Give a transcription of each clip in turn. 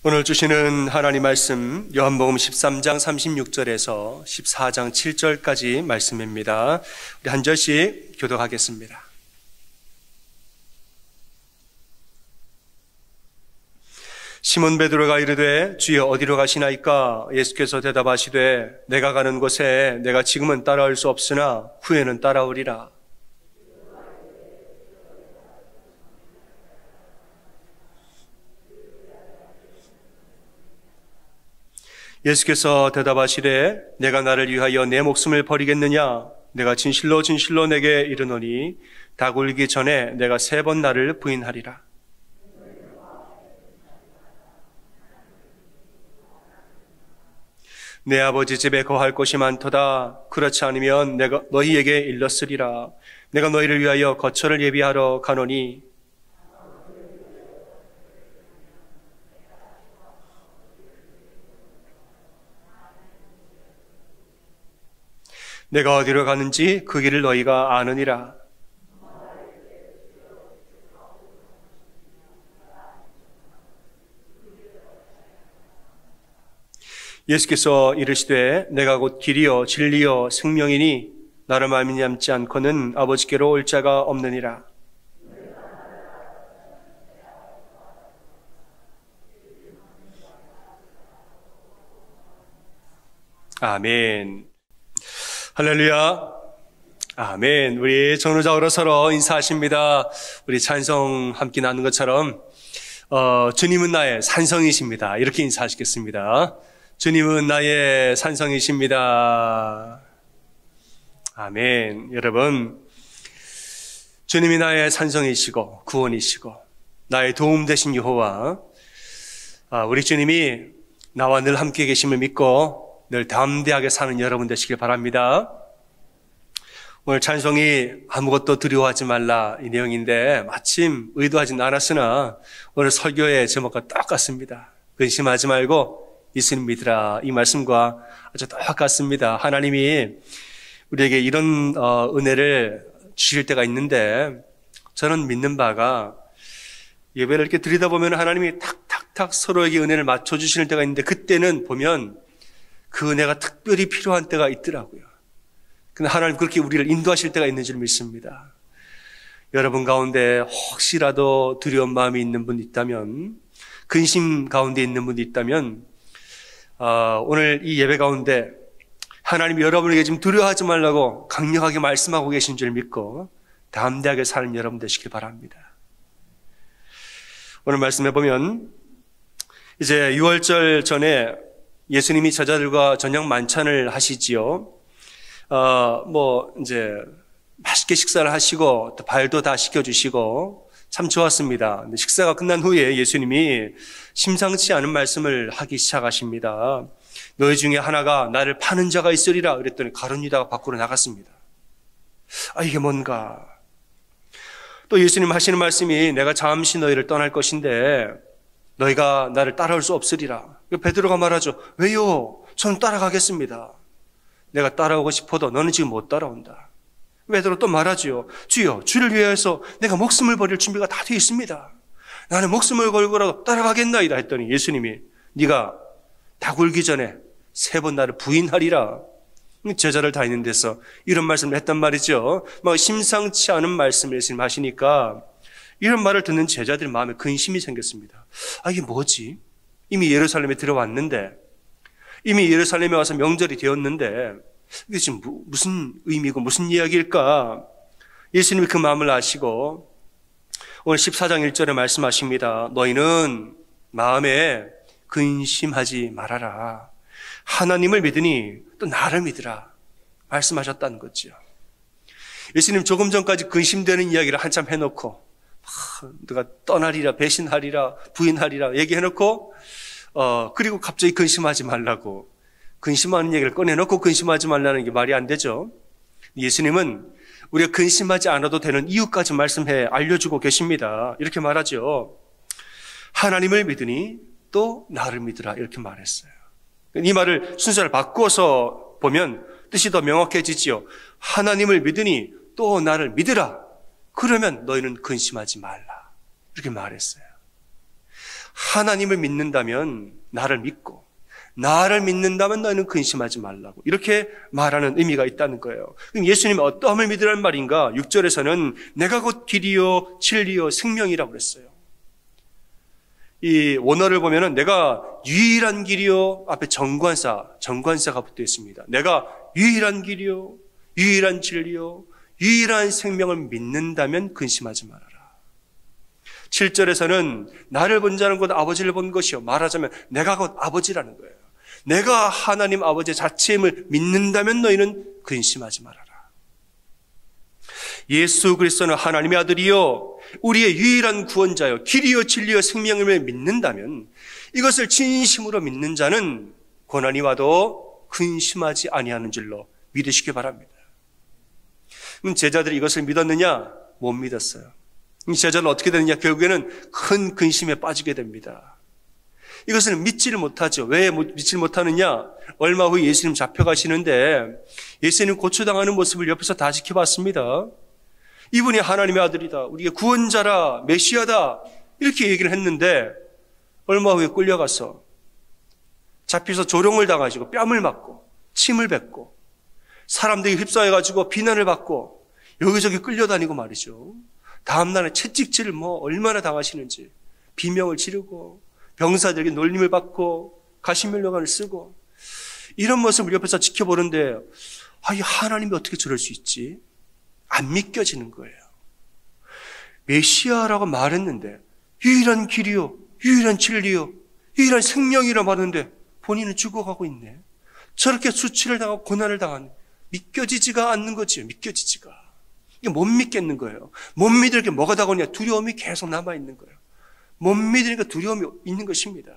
오늘 주시는 하나님 말씀 요한복음 13장 36절에서 14장 7절까지 말씀입니다. 우리 한 절씩 교독하겠습니다. 시몬 베드로가 이르되 주여 어디로 가시나이까? 예수께서 대답하시되 내가 가는 곳에 내가 지금은 따라올 수 없으나 후에는 따라오리라. 예수께서 대답하시되 내가 나를 위하여 내 목숨을 버리겠느냐? 내가 진실로 진실로 내게 이르노니 닭 울기 전에 내가 3번 나를 부인하리라. 내 아버지 집에 거할 곳이 많도다. 그렇지 않으면 내가 너희에게 일렀으리라. 내가 너희를 위하여 거처를 예비하러 가노니 내가 어디로 가는지 그 길을 너희가 아느니라. 예수께서 이르시되 내가 곧 길이요 진리요 생명이니 나를 말미암지 않고는 아버지께로 올 자가 없느니라. 아멘. 할렐루야. 아멘. 우리 전우자으로 서로 인사하십니다. 우리 찬송 함께 나눈 것처럼 주님은 나의 산성이십니다. 이렇게 인사하시겠습니다. 주님은 나의 산성이십니다. 아멘. 여러분, 주님이 나의 산성이시고 구원이시고 나의 도움 되신 여호와, 우리 주님이 나와 늘 함께 계심을 믿고 늘 담대하게 사는 여러분 되시길 바랍니다. 오늘 찬송이 아무것도 두려워하지 말라 이 내용인데 마침 의도하진 않았으나 오늘 설교의 제목과 똑같습니다. 근심하지 말고 예수님 믿으라. 이 말씀과 아주 똑같습니다. 하나님이 우리에게 이런 은혜를 주실 때가 있는데 저는 믿는 바가 예배를 이렇게 드리다 보면 하나님이 탁탁탁 서로에게 은혜를 맞춰주시는 때가 있는데 그때는 보면 그 은혜가 특별히 필요한 때가 있더라고요. 근데 하나님 그렇게 우리를 인도하실 때가 있는 줄 믿습니다. 여러분 가운데 혹시라도 두려운 마음이 있는 분 있다면, 근심 가운데 있는 분이 있다면 오늘 이 예배 가운데 하나님이 여러분에게 지금 두려워하지 말라고 강력하게 말씀하고 계신 줄 믿고 담대하게 사는 여러분 되시길 바랍니다. 오늘 말씀해 보면 이제 6월절 전에 예수님이 제자들과 저녁 만찬을 하시지요. 이제 맛있게 식사를 하시고 또 발도 다 씻겨주시고 참 좋았습니다. 근데 식사가 끝난 후에 예수님이 심상치 않은 말씀을 하기 시작하십니다. 너희 중에 하나가 나를 파는 자가 있으리라 그랬더니 가룟 유다가 밖으로 나갔습니다. 이게 뭔가? 또 예수님 하시는 말씀이 내가 잠시 너희를 떠날 것인데 너희가 나를 따라올 수 없으리라. 베드로가 말하죠. 왜요? 저는 따라가겠습니다. 내가 따라오고 싶어도 너는 지금 못 따라온다. 베드로 또 말하지요. 주여, 주를 위해서 내가 목숨을 버릴 준비가 다 되어 있습니다. 나는 목숨을 걸고라도 따라가겠나이다 했더니 예수님이 네가 닭 울기 전에 3번 나를 부인하리라. 제자를 다니는 데서 이런 말씀을 했단 말이죠. 막 심상치 않은 말씀을 예수님 하시니까 이런 말을 듣는 제자들 마음에 근심이 생겼습니다. 이게 뭐지? 이미 예루살렘에 들어왔는데, 이미 예루살렘에 와서 명절이 되었는데 이게 지금 무슨 의미고 무슨 이야기일까? 예수님이 그 마음을 아시고 오늘 14장 1절에 말씀하십니다. 너희는 마음에 근심하지 말아라. 하나님을 믿으니 또 나를 믿으라. 말씀하셨다는 거죠. 예수님 조금 전까지 근심되는 이야기를 한참 해놓고 누가 떠나리라, 배신하리라, 부인하리라 얘기해놓고 그리고 갑자기 근심하지 말라고 근심하는 얘기를 꺼내놓고 근심하지 말라는 게 말이 안 되죠. 예수님은 우리가 근심하지 않아도 되는 이유까지 말씀해 알려주고 계십니다. 이렇게 말하죠. 하나님을 믿으니 또 나를 믿으라 이렇게 말했어요. 이 말을 순서를 바꿔서 보면 뜻이 더 명확해지지요. 하나님을 믿으니 또 나를 믿으라. 그러면 너희는 근심하지 말라. 이렇게 말했어요. 하나님을 믿는다면 나를 믿고, 나를 믿는다면 너희는 근심하지 말라고 이렇게 말하는 의미가 있다는 거예요. 그럼 예수님이 어떠함을 믿으라는 말인가? 6절에서는 내가 곧 길이요 진리요 생명이라고 그랬어요. 이 원어를 보면은 내가 유일한 길이요, 앞에 정관사가 붙어 있습니다. 내가 유일한 길이요, 유일한 진리요, 유일한 생명을 믿는다면 근심하지 말아라. 7절에서는 나를 본 자는 곧 아버지를 본 것이요, 말하자면 내가 곧 아버지라는 거예요. 내가 하나님 아버지 자체임을 믿는다면 너희는 근심하지 말아라. 예수 그리스도는 하나님의 아들이요 우리의 유일한 구원자요 길이요 진리요 생명임을 믿는다면, 이것을 진심으로 믿는 자는 고난이 와도 근심하지 아니하는 줄로 믿으시기 바랍니다. 그럼 제자들이 이것을 믿었느냐? 못 믿었어요. 제자는 어떻게 되느냐? 결국에는 큰 근심에 빠지게 됩니다. 이것을 믿지를 못하죠. 왜 믿지를 못하느냐? 얼마 후 예수님 잡혀가시는데 예수님 고초당하는 모습을 옆에서 다 지켜봤습니다. 이분이 하나님의 아들이다, 우리의 구원자라, 메시아다, 이렇게 얘기를 했는데 얼마 후에 끌려가서 잡혀서 조롱을 당하시고 뺨을 맞고 침을 뱉고 사람들이 휩싸여가지고 비난을 받고 여기저기 끌려다니고 말이죠. 다음날에 채찍질을 얼마나 당하시는지, 비명을 지르고 병사들에게 놀림을 받고 가시면류관을 쓰고, 이런 모습을 옆에서 지켜보는데 이 하나님이 어떻게 저럴 수 있지? 안 믿겨지는 거예요. 메시아라고 말했는데, 유일한 길이요, 유일한 진리요, 유일한 생명이라 말하는데 본인은 죽어가고 있네. 저렇게 수치를 당하고 고난을 당하는, 믿겨지지가 않는 거지요. 믿겨지지가. 이게 못 믿겠는 거예요. 못 믿을 게 뭐가 다가오냐? 두려움이 계속 남아있는 거예요. 못 믿으니까 두려움이 있는 것입니다.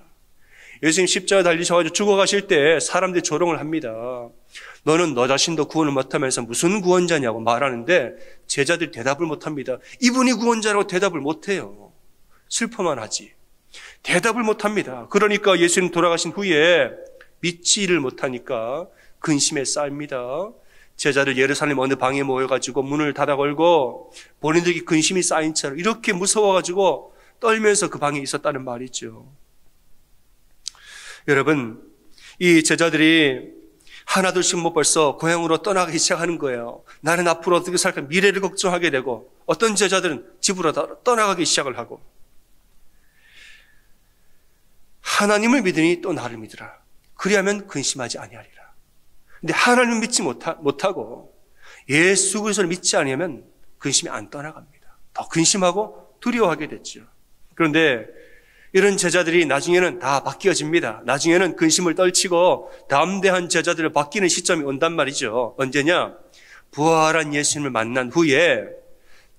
예수님 십자가 달리셔가지고 죽어가실 때 사람들이 조롱을 합니다. 너는 너 자신도 구원을 못하면서 무슨 구원자냐고 말하는데 제자들이 대답을 못합니다. 이분이 구원자라고 대답을 못해요. 슬퍼만 하지. 대답을 못합니다. 그러니까 예수님 돌아가신 후에 믿지를 못하니까 근심에 쌓입니다. 제자들 예루살렘 어느 방에 모여가지고 문을 닫아 걸고 본인들이 근심이 쌓인 채로 이렇게 무서워가지고 떨면서 그 방에 있었다는 말이죠. 여러분, 이 제자들이 하나둘씩 벌써 고향으로 떠나기 시작하는 거예요. 나는 앞으로 어떻게 살까 미래를 걱정하게 되고, 어떤 제자들은 집으로 떠나가기 시작을 하고, 하나님을 믿으니 또 나를 믿으라. 그리하면 근심하지 아니하리라. 근데 하나님을 믿지 못하고 예수 그리스도를 믿지 아니하면 근심이 안 떠나갑니다. 더 근심하고 두려워하게 됐죠. 그런데 이런 제자들이 나중에는 다 바뀌어집니다. 나중에는 근심을 떨치고 담대한 제자들을 바뀌는 시점이 온단 말이죠. 언제냐? 부활한 예수님을 만난 후에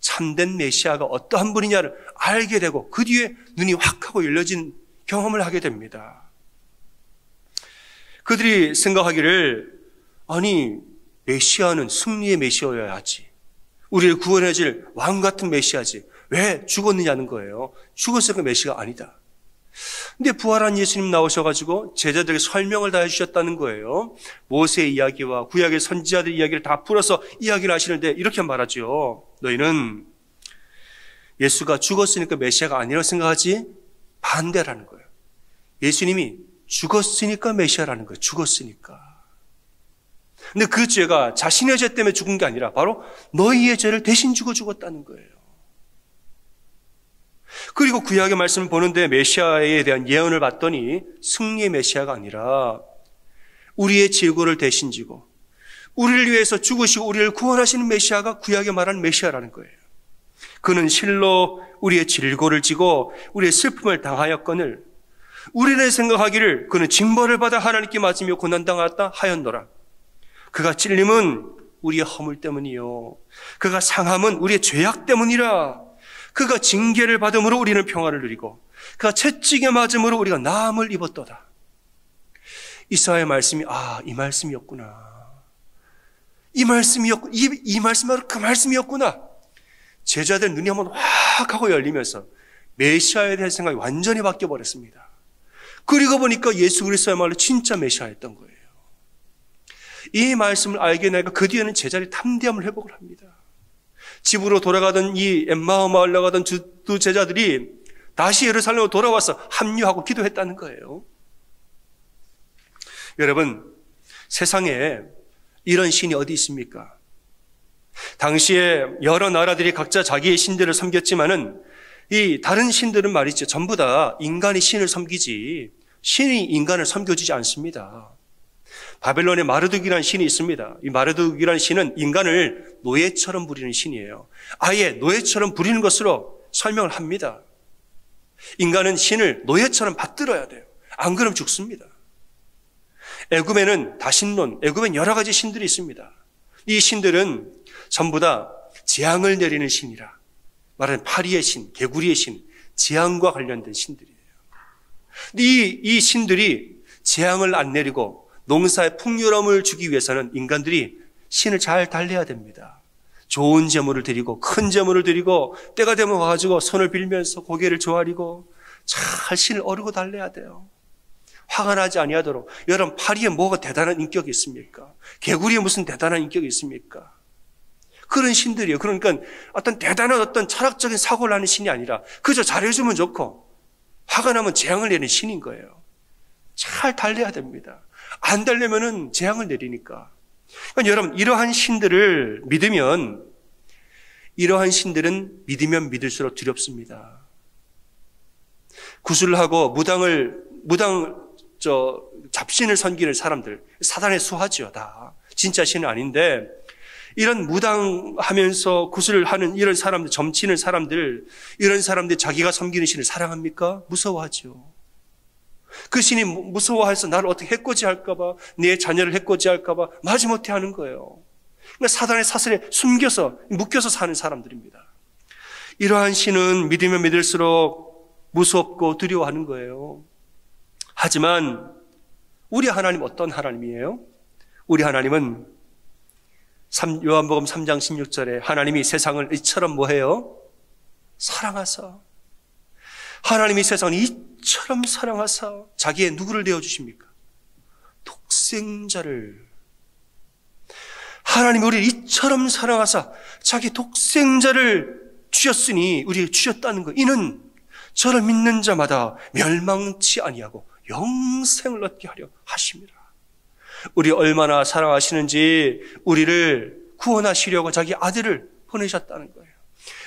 참된 메시아가 어떠한 분이냐를 알게 되고 그 뒤에 눈이 확 하고 열려진 경험을 하게 됩니다. 그들이 생각하기를, 아니 메시아는 승리의 메시아여야지, 우리를 구원해줄 왕 같은 메시아지, 왜 죽었느냐는 거예요. 죽었으니까 메시아가 아니다. 근데 부활한 예수님 나오셔가지고 제자들에게 설명을 다 해주셨다는 거예요. 모세의 이야기와 구약의 선지자들 이야기를 다 풀어서 이야기를 하시는데 이렇게 말하죠. 너희는 예수가 죽었으니까 메시아가 아니라고 생각하지? 반대라는 거예요. 예수님이 죽었으니까 메시아라는 거예요. 죽었으니까. 근데 그 죄가 자신의 죄 때문에 죽은 게 아니라 바로 너희의 죄를 대신 죽었다는 거예요. 그리고 구약의 말씀을 보는데 메시아에 대한 예언을 봤더니 승리의 메시아가 아니라 우리의 질고를 대신 지고 우리를 위해서 죽으시고 우리를 구원하시는 메시아가 구약에 말하는 메시아라는 거예요. 그는 실로 우리의 질고를 지고 우리의 슬픔을 당하였거늘 우리는 생각하기를 그는 징벌을 받아 하나님께 맞으며 고난당하였다 하였노라. 그가 찔림은 우리의 허물 때문이요 그가 상함은 우리의 죄악 때문이라. 그가 징계를 받음으로 우리는 평화를 누리고 그가 채찍에 맞음으로 우리가 나음을 입었도다. 이사야의 말씀이 이 말씀이었구나. 이 말씀이 바로 그 말씀이었구나. 제자들 눈이 한번 확 하고 열리면서 메시아에 대한 생각이 완전히 바뀌어버렸습니다. 그리고 보니까 예수 그리스도야말로 진짜 메시아였던 거예요. 이 말씀을 알게 되니까 그 뒤에는 제자들이 탐대함을 회복을 합니다. 집으로 돌아가던 이 엠마오 마을로 가던 두 제자들이 다시 예루살렘으로 돌아와서 합류하고 기도했다는 거예요. 여러분, 세상에 이런 신이 어디 있습니까? 당시에 여러 나라들이 각자 자기의 신들을 섬겼지만은 이 다른 신들은 말이죠, 전부 다 인간이 신을 섬기지 신이 인간을 섬겨주지 않습니다. 바벨론에 마르둑이라는 신이 있습니다. 이 마르둑이라는 신은 인간을 노예처럼 부리는 신이에요. 아예 노예처럼 부리는 것으로 설명을 합니다. 인간은 신을 노예처럼 받들어야 돼요. 안 그러면 죽습니다. 애굽에는 다신론, 애굽엔 여러 가지 신들이 있습니다. 이 신들은 전부 다 재앙을 내리는 신이라 말하는 파리의 신, 개구리의 신, 재앙과 관련된 신들이에요. 이 신들이 재앙을 안 내리고 농사에 풍요로움을 주기 위해서는 인간들이 신을 잘 달래야 됩니다. 좋은 제물을 드리고 큰 제물을 드리고 때가 되면 와가지고 손을 빌면서 고개를 조아리고 잘 신을 어르고 달래야 돼요. 화가 나지 아니하도록. 여러분, 파리에 뭐가 대단한 인격이 있습니까? 개구리에 무슨 대단한 인격이 있습니까? 그런 신들이에요. 그러니까 어떤 대단한 어떤 철학적인 사고를 하는 신이 아니라 그저 잘해주면 좋고 화가 나면 재앙을 내리는 신인 거예요. 잘 달래야 됩니다. 안 달래면은 재앙을 내리니까. 그러니까 여러분, 이러한 신들을 믿으면, 이러한 신들은 믿으면 믿을수록 두렵습니다. 구슬을 하고 잡신을 섬기는 사람들, 사단의 수하지요, 다. 진짜 신은 아닌데, 이런 무당하면서 구슬을 하는 이런 사람들, 점치는 사람들, 이런 사람들 자기가 섬기는 신을 사랑합니까? 무서워하죠. 그 신이 무서워해서 나를 어떻게 해코지할까봐, 내 자녀를 해코지할까봐 마지못해 하는 거예요. 그러니까 사단의 사슬에 묶여서 사는 사람들입니다. 이러한 신은 믿으면 믿을수록 무섭고 두려워하는 거예요. 하지만 우리 하나님 어떤 하나님이에요? 우리 하나님은 요한복음 3장 16절에 하나님이 세상을 이처럼 뭐해요? 사랑하사. 하나님이 세상을 이처럼 사랑하사 자기의 누구를 내어주십니까? 독생자를. 하나님이 우리를 이처럼 사랑하사 자기 독생자를 주셨으니 우리에게 주셨다는 것. 이는 저를 믿는 자마다 멸망치 아니하고 영생을 얻게 하려 하심이라. 우리 얼마나 사랑하시는지 우리를 구원하시려고 자기 아들을 보내셨다는 거예요.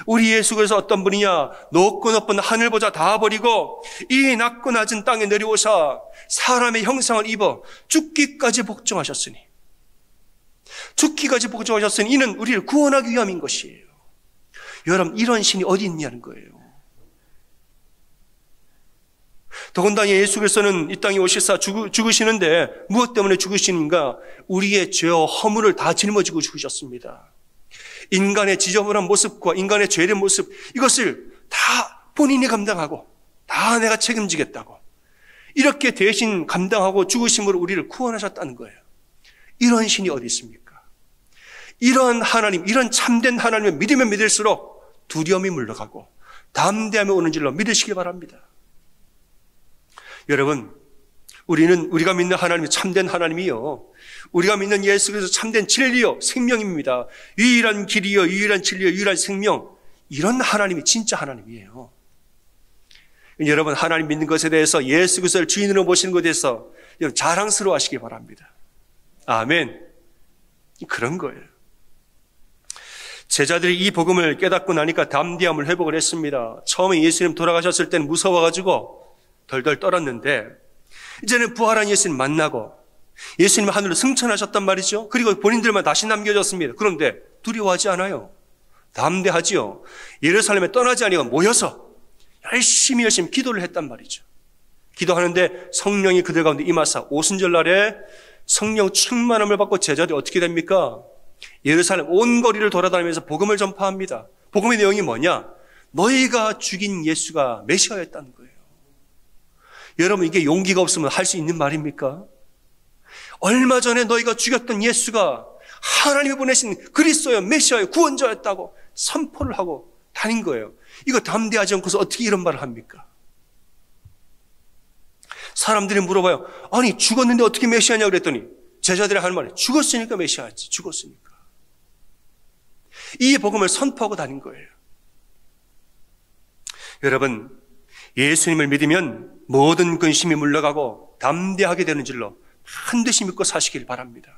우리 예수께서 어떤 분이냐? 높고 높은 하늘보다 다 버리고 이 낮고 낮은 땅에 내려오사 사람의 형상을 입어 죽기까지 복종하셨으니 이는 우리를 구원하기 위함인 것이에요. 여러분, 이런 신이 어디 있냐는 거예요. 더군다나 예수께서는 이 땅에 오시사 죽으시는데 무엇 때문에 죽으시는가? 우리의 죄와 허물을 다 짊어지고 죽으셨습니다. 인간의 지저분한 모습과 인간의 죄된 모습, 이것을 다 본인이 감당하고 다 내가 책임지겠다고 이렇게 대신 감당하고 죽으심으로 우리를 구원하셨다는 거예요. 이런 신이 어디 있습니까? 이런 하나님, 이런 참된 하나님을 믿으면 믿을수록 두려움이 물러가고 담대함이 오는 줄로 믿으시기 바랍니다. 여러분, 우리가 믿는 하나님이 참된 하나님이요, 우리가 믿는 예수께서 참된 진리요 생명입니다. 유일한 길이요 유일한 진리요 유일한 생명, 이런 하나님이 진짜 하나님이에요. 여러분, 하나님 믿는 것에 대해서 예수 그리스도를 주인으로 모시는 것에 대해서 여러분 자랑스러워 하시기 바랍니다. 아멘. 그런 거예요. 제자들이 이 복음을 깨닫고 나니까 담대함을 회복을 했습니다. 처음에 예수님 돌아가셨을 때는 무서워가지고 덜덜 떨었는데 이제는 부활한 예수님 만나고 예수님 하늘로 승천하셨단 말이죠. 그리고 본인들만 다시 남겨졌습니다. 그런데 두려워하지 않아요. 담대하지요. 예루살렘에 떠나지 아니고 모여서 열심히 기도를 했단 말이죠. 기도하는데 성령이 그들 가운데 임하사 오순절 날에 성령 충만함을 받고 제자들이 어떻게 됩니까? 예루살렘 온 거리를 돌아다니면서 복음을 전파합니다. 복음의 내용이 뭐냐? 너희가 죽인 예수가 메시아였다는 거예요. 여러분, 이게 용기가 없으면 할 수 있는 말입니까? 얼마 전에 너희가 죽였던 예수가 하나님이 보내신 그리스도여 메시아의 구원자였다고 선포를 하고 다닌 거예요. 이거 담대하지 않고서 어떻게 이런 말을 합니까? 사람들이 물어봐요. 아니, 죽었는데 어떻게 메시아냐고 그랬더니 제자들이 하는 말이 죽었으니까 메시아지. 죽었으니까. 이 복음을 선포하고 다닌 거예요. 여러분, 예수님을 믿으면 모든 근심이 물러가고 담대하게 되는 줄로 반드시 믿고 사시길 바랍니다.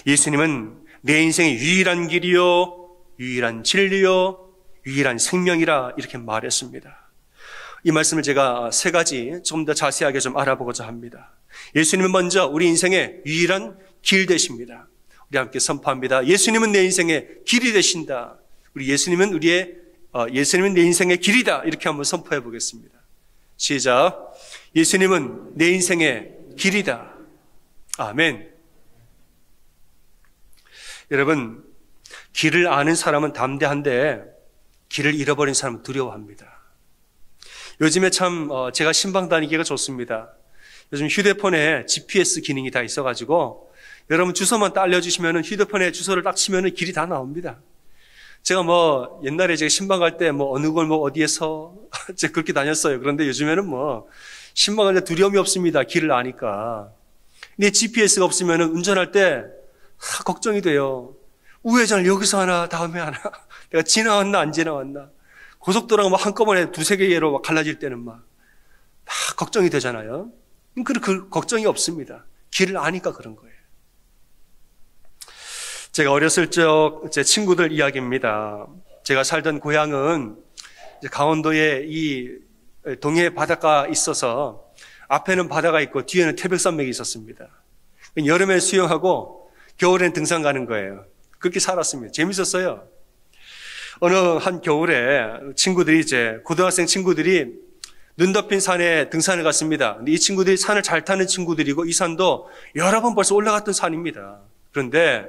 예수님은 내 인생의 유일한 길이요, 유일한 진리요, 유일한 생명이라 이렇게 말했습니다. 이 말씀을 제가 세 가지 좀 더 자세하게 좀 알아보고자 합니다. 예수님은 먼저 우리 인생의 유일한 길 되십니다. 우리 함께 선포합니다. 예수님은 내 인생의 길이 되신다. 우리 예수님은 예수님은 내 인생의 길이다. 이렇게 한번 선포해 보겠습니다. 시작. 예수님은 내 인생의 길이다. 아멘. 여러분, 길을 아는 사람은 담대한데 길을 잃어버린 사람은 두려워합니다. 요즘에 참 제가 신방 다니기가 좋습니다. 요즘 휴대폰에 GPS 기능이 다 있어가지고 여러분 주소만 딱 알려주시면 휴대폰에 주소를 딱 치면 길이 다 나옵니다. 제가 옛날에 제가 신방 갈 때 어느 골목 어디에서 제가 그렇게 다녔어요. 그런데 요즘에는 신방 갈 때 두려움이 없습니다. 길을 아니까. 근데 GPS가 없으면 운전할 때 걱정이 돼요. 우회전을 여기서 하나 다음에 하나 내가 지나왔나 안 지나왔나. 고속도로가 한꺼번에 두세 개로 갈라질 때는 다 걱정이 되잖아요. 그 걱정이 없습니다. 길을 아니까 그런 거예요. 제가 어렸을 적 제 친구들 이야기입니다. 제가 살던 고향은 강원도에 이 동해 바다가 있어서 앞에는 바다가 있고 뒤에는 태백산맥이 있었습니다. 여름에 수영하고 겨울엔 등산 가는 거예요. 그렇게 살았습니다. 재밌었어요. 어느 한 겨울에 친구들이 고등학생 친구들이 눈 덮인 산에 등산을 갔습니다. 근데 이 친구들이 산을 잘 타는 친구들이고 이 산도 여러 번 벌써 올라갔던 산입니다. 그런데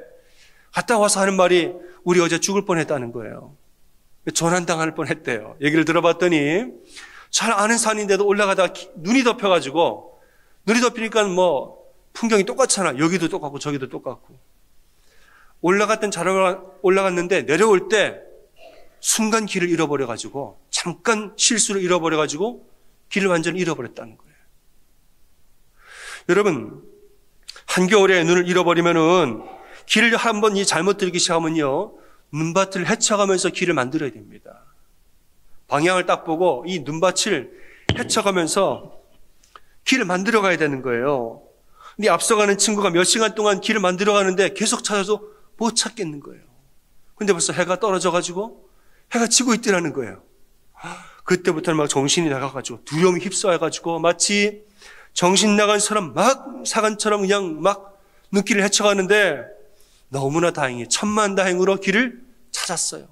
갔다 와서 하는 말이 우리 어제 죽을 뻔했다는 거예요. 조난당할 뻔했대요. 얘기를 들어봤더니 잘 아는 산인데도 올라가다가 눈이 덮여가지고 눈이 덮이니까 풍경이 똑같잖아. 여기도 똑같고 저기도 똑같고 올라갔던 잘 올라갔는데 내려올 때 순간 길을 잃어버려가지고 잠깐 실수를 잃어버려가지고 길을 완전히 잃어버렸다는 거예요. 여러분, 한겨울에 눈을 잃어버리면은 길을 한번 잘못 들기 시작하면요 눈밭을 헤쳐가면서 길을 만들어야 됩니다. 방향을 딱 보고 이 눈밭을 헤쳐가면서 길을 만들어 가야 되는 거예요. 근데 앞서가는 친구가 몇 시간 동안 길을 만들어 가는데 계속 찾아도 못 찾겠는 거예요. 근데 벌써 해가 떨어져가지고 해가 지고 있더라는 거예요. 그때부터는 막 정신이 나가가지고 두려움이 휩싸여가지고 마치 정신 나간 사람 막 사관처럼 그냥 막 눈길을 헤쳐가는데 너무나 다행히 천만다행으로 길을 찾았어요.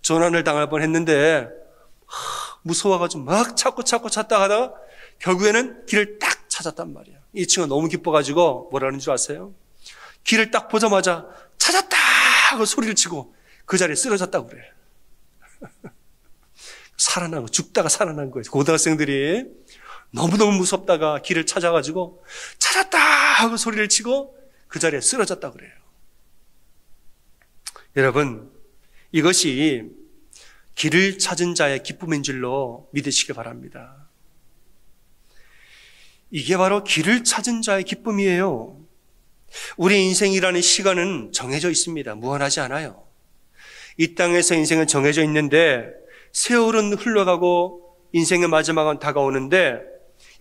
조난을 당할 뻔했는데 무서워가지고 막 찾다 하다가 결국에는 길을 딱 찾았단 말이에요. 이 친구가 너무 기뻐가지고 뭐라는 줄 아세요? 길을 딱 보자마자 찾았다 하고 소리를 치고 그 자리에 쓰러졌다고 그래요. 살아난 거, 죽다가 살아난 거예요. 고등학생들이 너무너무 무섭다가 길을 찾아가지고 찾았다 하고 소리를 치고 그 자리에 쓰러졌다고 그래요. 여러분, 이것이 길을 찾은 자의 기쁨인 줄로 믿으시기 바랍니다. 이게 바로 길을 찾은 자의 기쁨이에요. 우리 인생이라는 시간은 정해져 있습니다. 무한하지 않아요. 이 땅에서 인생은 정해져 있는데 세월은 흘러가고 인생의 마지막은 다가오는데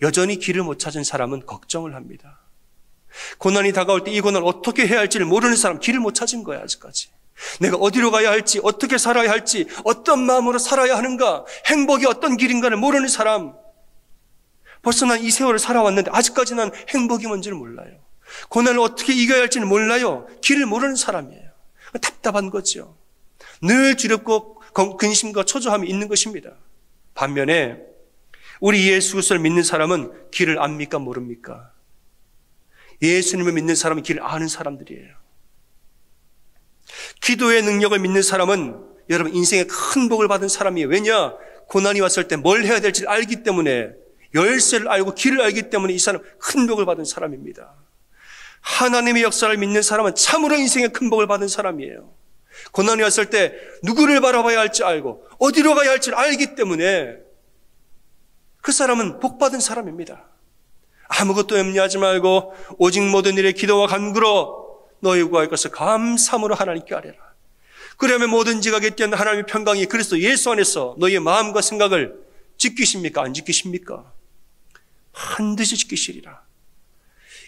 여전히 길을 못 찾은 사람은 걱정을 합니다. 고난이 다가올 때 이 고난을 어떻게 해야 할지를 모르는 사람, 길을 못 찾은 거야 아직까지. 내가 어디로 가야 할지, 어떻게 살아야 할지, 어떤 마음으로 살아야 하는가, 행복이 어떤 길인가를 모르는 사람. 벌써 난 이 세월을 살아왔는데 아직까지 난 행복이 뭔지를 몰라요. 고난을 어떻게 이겨야 할지는 몰라요. 길을 모르는 사람이에요. 답답한 거죠. 늘 두렵고 근심과 초조함이 있는 것입니다. 반면에 우리 예수 그리스도를 믿는 사람은 길을 압니까 모릅니까? 예수님을 믿는 사람은 길을 아는 사람들이에요. 기도의 능력을 믿는 사람은 여러분 인생에 큰 복을 받은 사람이에요. 왜냐? 고난이 왔을 때 뭘 해야 될지 알기 때문에, 열쇠를 알고 길을 알기 때문에 이 사람은 큰 복을 받은 사람입니다. 하나님의 역사를 믿는 사람은 참으로 인생에 큰 복을 받은 사람이에요. 고난이 왔을 때 누구를 바라봐야 할지 알고 어디로 가야 할지 알기 때문에 그 사람은 복 받은 사람입니다. 아무것도 염려하지 말고 오직 모든 일에 기도와 간구로 너희 구할 것을 감사함으로 하나님께 아뢰라. 그러면 모든 지각에 뛰어난 하나님의 평강이 그리스도 예수 안에서 너희의 마음과 생각을 지키십니까? 안 지키십니까? 반드시 지키시리라.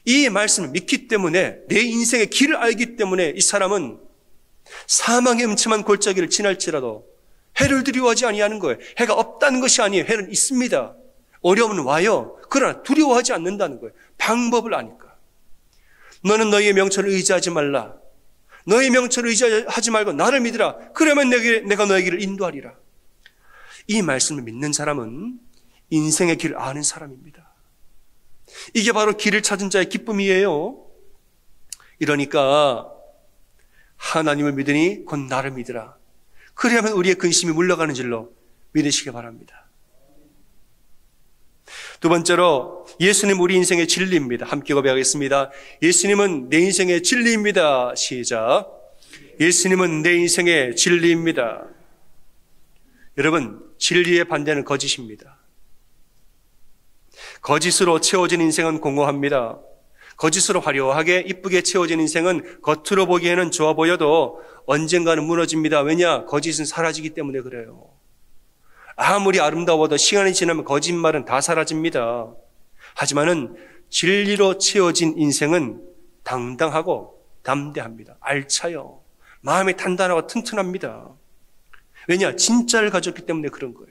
이 말씀을 믿기 때문에, 내 인생의 길을 알기 때문에 이 사람은 사망의 음침한 골짜기를 지날지라도 해를 두려워하지 아니하는 거예요. 해가 없다는 것이 아니에요. 해는 있습니다. 어려움은 와요. 그러나 두려워하지 않는다는 거예요. 방법을 아니까. 너는 너희의 명철을 의지하지 말라. 너희 명철을 의지하지 말고 나를 믿으라. 그러면 내가 너의 길을 인도하리라. 이 말씀을 믿는 사람은 인생의 길을 아는 사람입니다. 이게 바로 길을 찾은 자의 기쁨이에요. 이러니까 하나님을 믿으니 곧 나를 믿으라. 그래야만 우리의 근심이 물러가는 줄로 믿으시기 바랍니다. 두 번째로 예수님 우리 인생의 진리입니다. 함께 고백하겠습니다. 예수님은 내 인생의 진리입니다. 시작. 예수님은 내 인생의 진리입니다. 여러분, 진리의 반대는 거짓입니다. 거짓으로 채워진 인생은 공허합니다. 거짓으로 화려하게 이쁘게 채워진 인생은 겉으로 보기에는 좋아 보여도 언젠가는 무너집니다. 왜냐? 거짓은 사라지기 때문에 그래요. 아무리 아름다워도 시간이 지나면 거짓말은 다 사라집니다. 하지만은 진리로 채워진 인생은 당당하고 담대합니다. 알차요. 마음이 단단하고 튼튼합니다. 왜냐? 진짜를 가졌기 때문에 그런 거예요.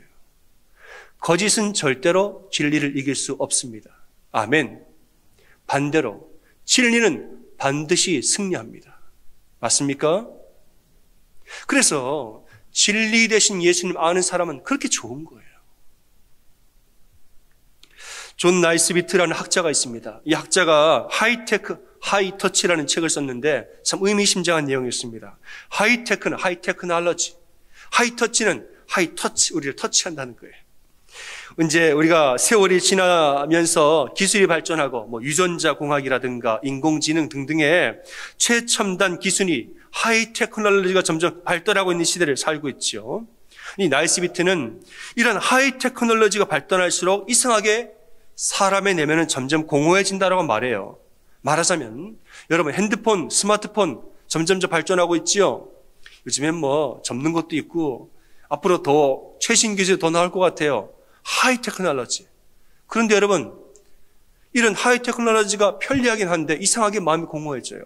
거짓은 절대로 진리를 이길 수 없습니다. 아멘. 반대로 진리는 반드시 승리합니다. 맞습니까? 그래서 진리 대신 예수님 아는 사람은 그렇게 좋은 거예요. 존 나이스비트라는 학자가 있습니다. 이 학자가 하이테크, 하이터치라는 책을 썼는데 참 의미심장한 내용이었습니다. 하이테크는 하이테크놀로지, 하이터치는 하이터치, 우리를 터치한다는 거예요. 이제 우리가 세월이 지나면서 기술이 발전하고 유전자 공학이라든가 인공지능 등등의 최첨단 기술이 하이테크놀로지가 점점 발달하고 있는 시대를 살고 있죠. 이 나이스비트는 이런 하이테크놀로지가 발달할수록 이상하게 사람의 내면은 점점 공허해진다라고 말해요. 말하자면 여러분 핸드폰, 스마트폰 점점 발전하고 있죠. 요즘엔 접는 것도 있고 앞으로 더 최신 기술이 더 나올 것 같아요. 하이테크놀로지. 그런데 여러분, 이런 하이테크놀로지가 편리하긴 한데 이상하게 마음이 공허해져요.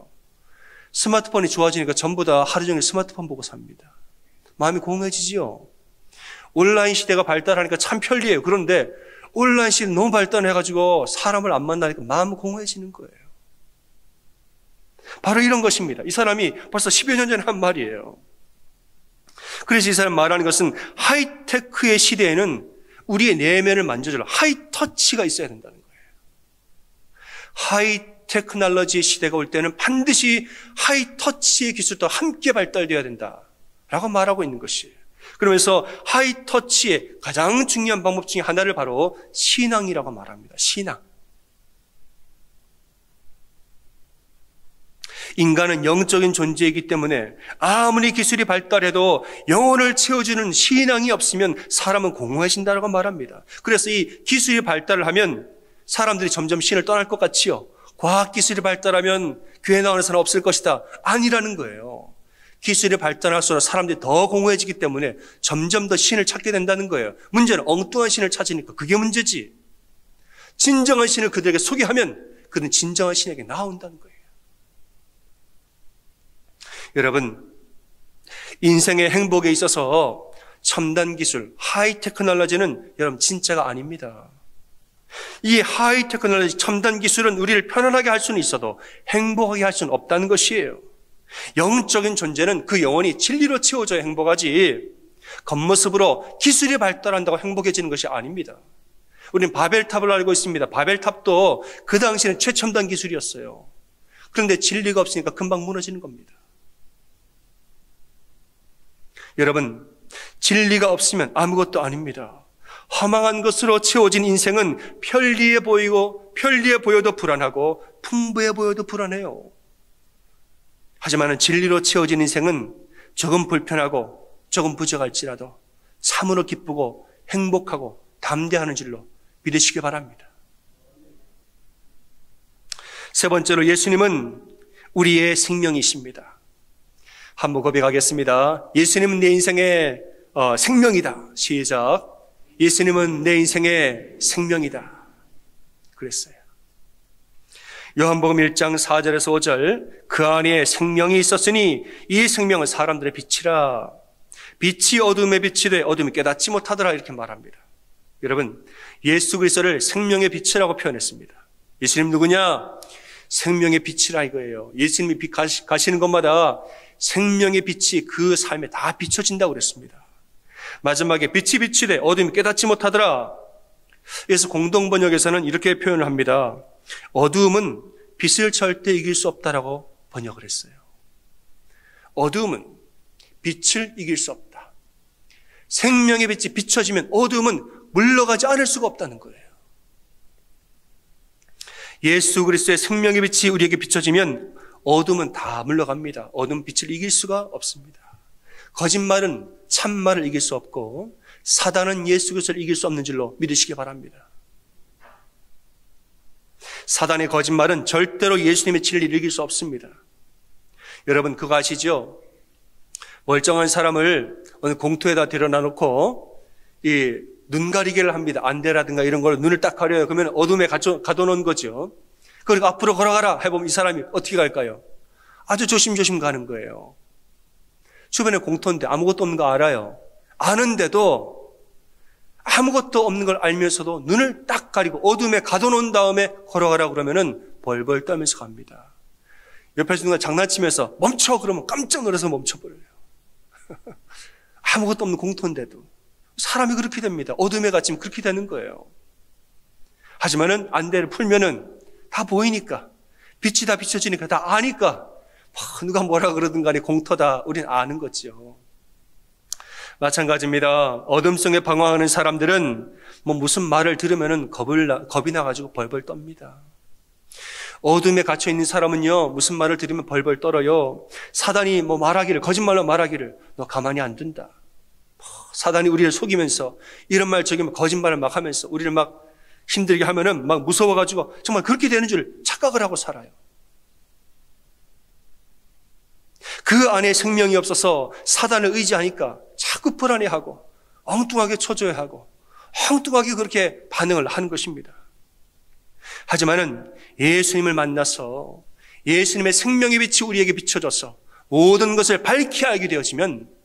스마트폰이 좋아지니까 전부 다 하루 종일 스마트폰 보고 삽니다. 마음이 공허해지지요. 온라인 시대가 발달하니까 참 편리해요. 그런데 온라인 시대 너무 발달해가지고 사람을 안 만나니까 마음이 공허해지는 거예요. 바로 이런 것입니다. 이 사람이 벌써 10여 년 전에 한 말이에요. 그래서 이 사람 말하는 것은 하이테크의 시대에는 우리의 내면을 만져줄 하이터치가 있어야 된다는 거예요. 하이테크놀로지의 시대가 올 때는 반드시 하이터치의 기술도 함께 발달되어야 된다라고 말하고 있는 것이에요. 그러면서 하이터치의 가장 중요한 방법 중에 하나를 바로 신앙이라고 말합니다. 신앙. 인간은 영적인 존재이기 때문에 아무리 기술이 발달해도 영혼을 채워주는 신앙이 없으면 사람은 공허해진다고 말합니다. 그래서 이 기술이 발달을 하면 사람들이 점점 신을 떠날 것 같지요. 과학기술이 발달하면 교회 나오는 사람 없을 것이다. 아니라는 거예요. 기술이 발달할수록 사람들이 더 공허해지기 때문에 점점 더 신을 찾게 된다는 거예요. 문제는 엉뚱한 신을 찾으니까 그게 문제지. 진정한 신을 그들에게 소개하면 그들은 진정한 신에게 나온다는 거예요. 여러분, 인생의 행복에 있어서 첨단 기술, 하이테크놀로지는 여러분 진짜가 아닙니다. 이 하이테크놀로지, 첨단 기술은 우리를 편안하게 할 수는 있어도 행복하게 할 수는 없다는 것이에요. 영적인 존재는 그 영혼이 진리로 채워져야 행복하지 겉모습으로 기술이 발달한다고 행복해지는 것이 아닙니다. 우리는 바벨탑을 알고 있습니다. 바벨탑도 그 당시에는 최첨단 기술이었어요. 그런데 진리가 없으니까 금방 무너지는 겁니다. 여러분, 진리가 없으면 아무것도 아닙니다. 허망한 것으로 채워진 인생은 편리해 보여도 불안하고 풍부해 보여도 불안해요. 하지만 진리로 채워진 인생은 조금 불편하고 조금 부족할지라도 참으로 기쁘고 행복하고 담대하는 줄로 믿으시기 바랍니다. 세 번째로 예수님은 우리의 생명이십니다. 한번 고백하겠습니다. 예수님은 내 인생의 생명이다. 시작. 예수님은 내 인생의 생명이다. 그랬어요. 요한복음 1장 4절에서 5절, 그 안에 생명이 있었으니 이 생명은 사람들의 빛이라. 빛이 어둠에 비치되 어둠이 깨닫지 못하더라, 이렇게 말합니다. 여러분, 예수 그리스도를 생명의 빛이라고 표현했습니다. 예수님 누구냐? 생명의 빛이라 이거예요. 예수님이 빛 가시는 것마다 생명의 빛이 그 삶에 다 비춰진다고 그랬습니다. 마지막에 빛이 비치되 어둠이 깨닫지 못하더라. 그래서 공동번역에서는 이렇게 표현을 합니다. 어두움은 빛을 절대 이길 수 없다라고 번역을 했어요. 어두움은 빛을 이길 수 없다. 생명의 빛이 비춰지면 어두움은 물러가지 않을 수가 없다는 거예요. 예수 그리스도의 생명의 빛이 우리에게 비춰지면 어둠은 다 물러갑니다. 어둠 빛을 이길 수가 없습니다. 거짓말은 참말을 이길 수 없고 사단은 예수 그리스도를 이길 수 없는 줄로 믿으시기 바랍니다. 사단의 거짓말은 절대로 예수님의 진리를 이길 수 없습니다. 여러분 그거 아시죠? 멀쩡한 사람을 어느 공터에다 데려다 놓고 이 눈가리개를 합니다. 안대라든가 이런 걸 눈을 딱 가려요. 그러면 어둠에 가둬놓은 거죠. 그리고 앞으로 걸어가라 해보면 이 사람이 어떻게 갈까요? 아주 조심조심 가는 거예요. 주변에 공터인데 아무것도 없는 거 알아요. 아는데도 아무것도 없는 걸 알면서도 눈을 딱 가리고 어둠에 가둬놓은 다음에 걸어가라 그러면은 벌벌 떨면서 갑니다. 옆에서 누가 장난치면서 멈춰 그러면 깜짝 놀라서 멈춰버려요. 아무것도 없는 공터인데도 사람이 그렇게 됩니다. 어둠에 갇히면 그렇게 되는 거예요. 하지만은 안대를 풀면은 다 보이니까, 빛이 다 비춰지니까 다 아니까 누가 뭐라 그러든 간에 공터다 우린 아는 거죠. 마찬가지입니다. 어둠 속에 방황하는 사람들은 무슨 말을 들으면은 겁이 나가지고 벌벌 떱니다. 어둠에 갇혀 있는 사람은요, 무슨 말을 들으면 벌벌 떨어요. 사단이 말하기를, 거짓말로 말하기를, 너 가만히 안 둔다. 사단이 우리를 속이면서 이런 말 저기 거짓말을 막 하면서 우리를 막 힘들게 하면은 막 무서워가지고 정말 그렇게 되는 줄 착각을 하고 살아요. 그 안에 생명이 없어서 사단을 의지하니까 자꾸 불안해하고 엉뚱하게 초조해 하고 엉뚱하게 그렇게 반응을 하는 것입니다. 하지만은 예수님을 만나서 예수님의 생명의 빛이 우리에게 비춰져서 모든 것을 밝히 알게 되어지면,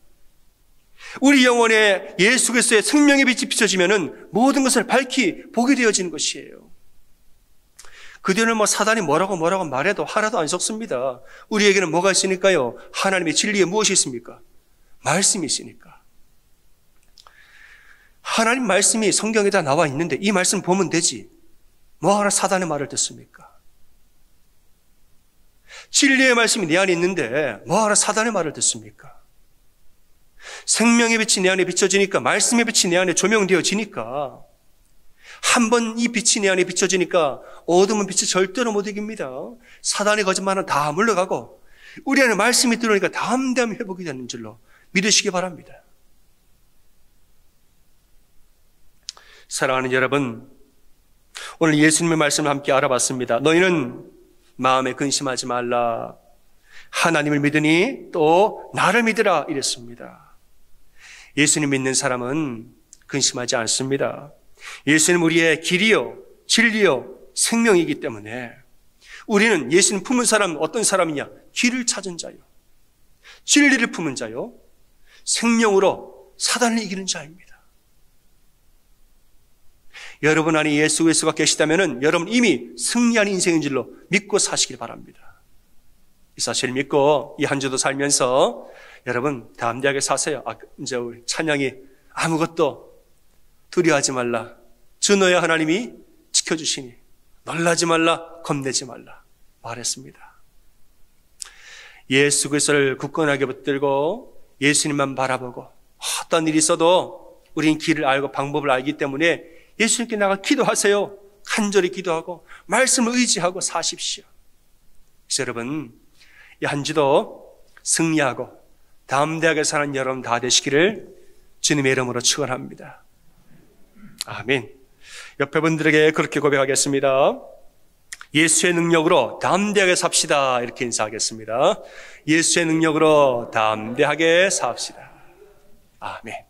우리 영혼에 예수 그리스도의 생명의 빛이 비춰지면은 모든 것을 밝히 보게 되어지는 것이에요. 그 뒤에는 사단이 뭐라고 말해도 하나도 안 속습니다. 우리에게는 뭐가 있으니까요? 하나님의 진리에 무엇이 있습니까? 말씀이 있으니까. 하나님 말씀이 성경에 다 나와 있는데 이 말씀 보면 되지. 뭐하러 사단의 말을 듣습니까? 진리의 말씀이 내 안에 있는데 뭐하러 사단의 말을 듣습니까? 생명의 빛이 내 안에 비춰지니까, 말씀의 빛이 내 안에 조명되어지니까, 한번 이 빛이 내 안에 비춰지니까 어둠은 빛을 절대로 못 이깁니다. 사단의 거짓말은 다 물러가고 우리 안에 말씀이 들어오니까 담대함 회복이 되는 줄로 믿으시기 바랍니다. 사랑하는 여러분, 오늘 예수님의 말씀을 함께 알아봤습니다. 너희는 마음에 근심하지 말라. 하나님을 믿으니 또 나를 믿으라 이랬습니다. 예수님 믿는 사람은 근심하지 않습니다. 예수님 우리의 길이요, 진리요, 생명이기 때문에 우리는 예수님 품은 사람은 어떤 사람이냐? 길을 찾은 자요, 진리를 품은 자요, 생명으로 사단을 이기는 자입니다. 여러분 안에 예수 그리스도가 계시다면 여러분 이미 승리한 인생인 줄로 믿고 사시길 바랍니다. 이 사실을 믿고 이 한 주도 살면서 여러분 담대하게 사세요. 이제 우리 찬양이 아무것도 두려워하지 말라. 주 너의 하나님이 지켜주시니 놀라지 말라, 겁내지 말라 말했습니다. 예수 그리스도를 굳건하게 붙들고 예수님만 바라보고 어떤 일이 있어도 우리는 길을 알고 방법을 알기 때문에 예수님께 나가 기도하세요. 간절히 기도하고 말씀을 의지하고 사십시오. 그래서 여러분 이 한 주도 승리하고 담대하게 사는 여러분 다 되시기를 주님의 이름으로 축원합니다. 아멘. 옆에 분들에게 그렇게 고백하겠습니다. 예수의 능력으로 담대하게 삽시다. 이렇게 인사하겠습니다. 예수의 능력으로 담대하게 삽시다. 아멘.